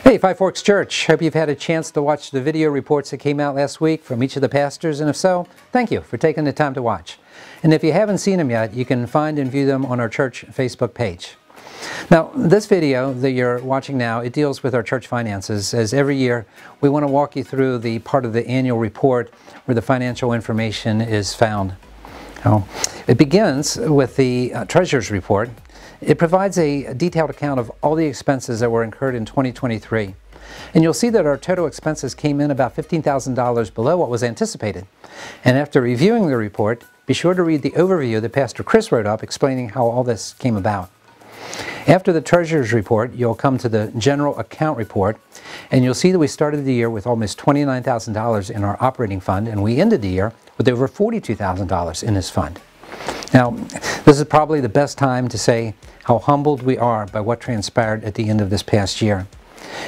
Hey, Five Forks Church. Hope you've had a chance to watch the video reports that came out last week from each of the pastors, and if so, thank you for taking the time to watch. And if you haven't seen them yet, you can find and view them on our church Facebook page. Now, this video that you're watching now, it deals with our church finances, as every year we want to walk you through the part of the annual report where the financial information is found. It begins with the Treasurer's Report. It provides a detailed account of all the expenses that were incurred in 2023. And you'll see that our total expenses came in about $15,000 below what was anticipated. And after reviewing the report, be sure to read the overview that Pastor Chris wrote up explaining how all this came about. After the Treasurer's Report, you'll come to the General Account Report, and you'll see that we started the year with almost $29,000 in our operating fund, and we ended the year with over $42,000 in this fund. Now, this is probably the best time to say how humbled we are by what transpired at the end of this past year.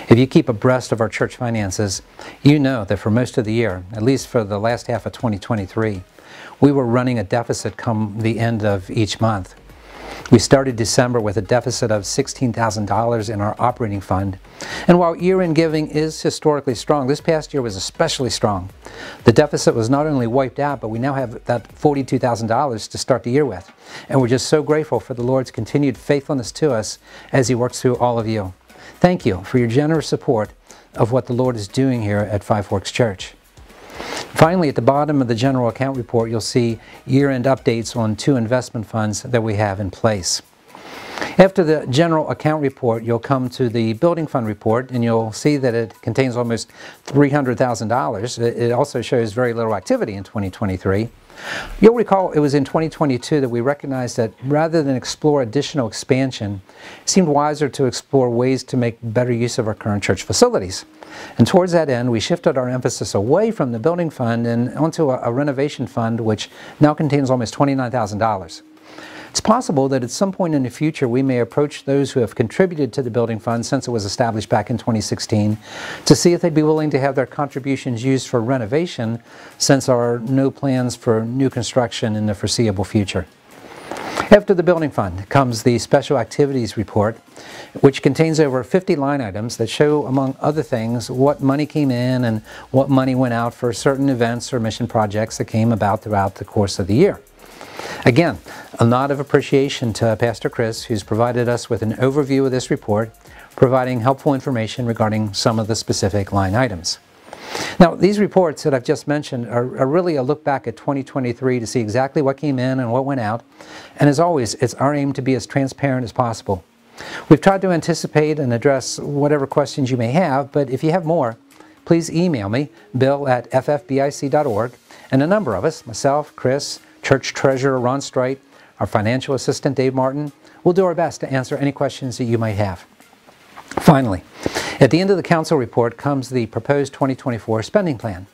If you keep abreast of our church finances, you know that for most of the year, at least for the last half of 2023, we were running a deficit come the end of each month. We started December with a deficit of $16,000 in our operating fund. And while year-end giving is historically strong, this past year was especially strong. The deficit was not only wiped out, but we now have that $42,000 to start the year with. And we're just so grateful for the Lord's continued faithfulness to us as He works through all of you. Thank you for your generous support of what the Lord is doing here at Five Forks Church. Finally, at the bottom of the General Account Report, you'll see year-end updates on 2 investment funds that we have in place. After the General Account Report, you'll come to the Building Fund Report, and you'll see that it contains almost $300,000. It also shows very little activity in 2023. You'll recall it was in 2022 that we recognized that rather than explore additional expansion, it seemed wiser to explore ways to make better use of our current church facilities. And towards that end, we shifted our emphasis away from the building fund and onto a renovation fund, which now contains almost $29,000. It's possible that at some point in the future we may approach those who have contributed to the building fund since it was established back in 2016 to see if they'd be willing to have their contributions used for renovation, since there are no plans for new construction in the foreseeable future. After the building fund comes the Special Activities Report, which contains over 50 line items that show, among other things, what money came in and what money went out for certain events or mission projects that came about throughout the course of the year. Again, a nod of appreciation to Pastor Chris, who's provided us with an overview of this report, providing helpful information regarding some of the specific line items. Now, these reports that I've just mentioned are really a look back at 2023 to see exactly what came in and what went out. And as always, it's our aim to be as transparent as possible. We've tried to anticipate and address whatever questions you may have, but if you have more, please email me, bill@ffbic.org, and a number of us, myself, Chris, Church Treasurer Ron Strite, our Financial Assistant Dave Martin, will do our best to answer any questions that you might have. Finally, at the end of the Council Report comes the proposed 2024 spending plan.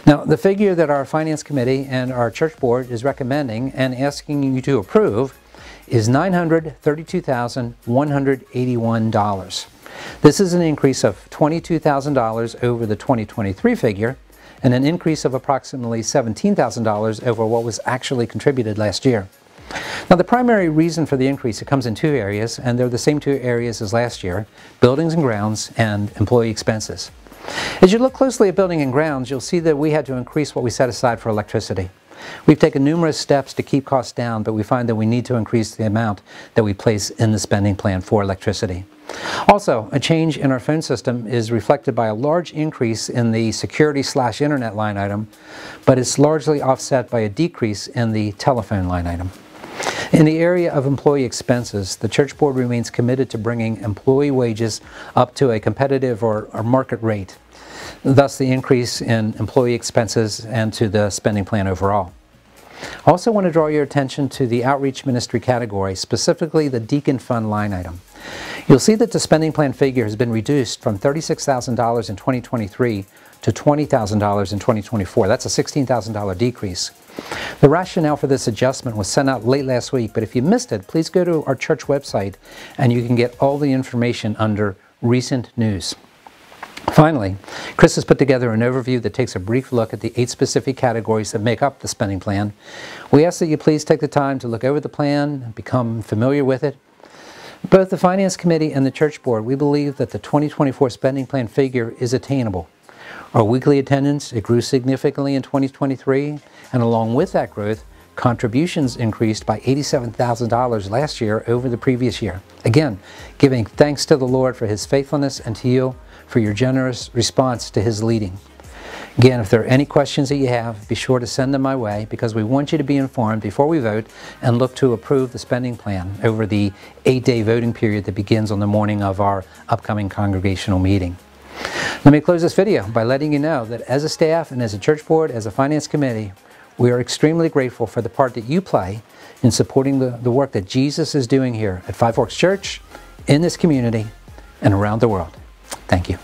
Now, the figure that our Finance Committee and our Church Board is recommending and asking you to approve is $932,181. This is an increase of $22,000 over the 2023 figure, and an increase of approximately $17,000 over what was actually contributed last year. Now, the primary reason for the increase, it comes in 2 areas, and they're the same 2 areas as last year: buildings and grounds and employee expenses. As you look closely at building and grounds, you'll see that we had to increase what we set aside for electricity. We've taken numerous steps to keep costs down, but we find that we need to increase the amount that we place in the spending plan for electricity. Also, a change in our phone system is reflected by a large increase in the security/internet line item, but it's largely offset by a decrease in the telephone line item. In the area of employee expenses, the Church Board remains committed to bringing employee wages up to a competitive or market rate, thus the increase in employee expenses and to the spending plan overall. I also want to draw your attention to the outreach ministry category, specifically the Deacon Fund line item. You'll see that the spending plan figure has been reduced from $36,000 in 2023 to $20,000 in 2024. That's a $16,000 decrease. The rationale for this adjustment was sent out late last week, but if you missed it, please go to our church website and you can get all the information under Recent News. Finally, Chris has put together an overview that takes a brief look at the 8 specific categories that make up the spending plan. We ask that you please take the time to look over the plan and become familiar with it. Both the Finance Committee and the Church Board, we believe that the 2024 spending plan figure is attainable. Our weekly attendance, it grew significantly in 2023, and along with that growth, contributions increased by $87,000 last year over the previous year. Again, giving thanks to the Lord for His faithfulness and to you for your generous response to His leading. Again, if there are any questions that you have, be sure to send them my way because we want you to be informed before we vote and look to approve the spending plan over the 8-day voting period that begins on the morning of our upcoming congregational meeting. Let me close this video by letting you know that as a staff and as a church board, as a finance committee, we are extremely grateful for the part that you play in supporting the work that Jesus is doing here at Five Forks Church, in this community, and around the world. Thank you.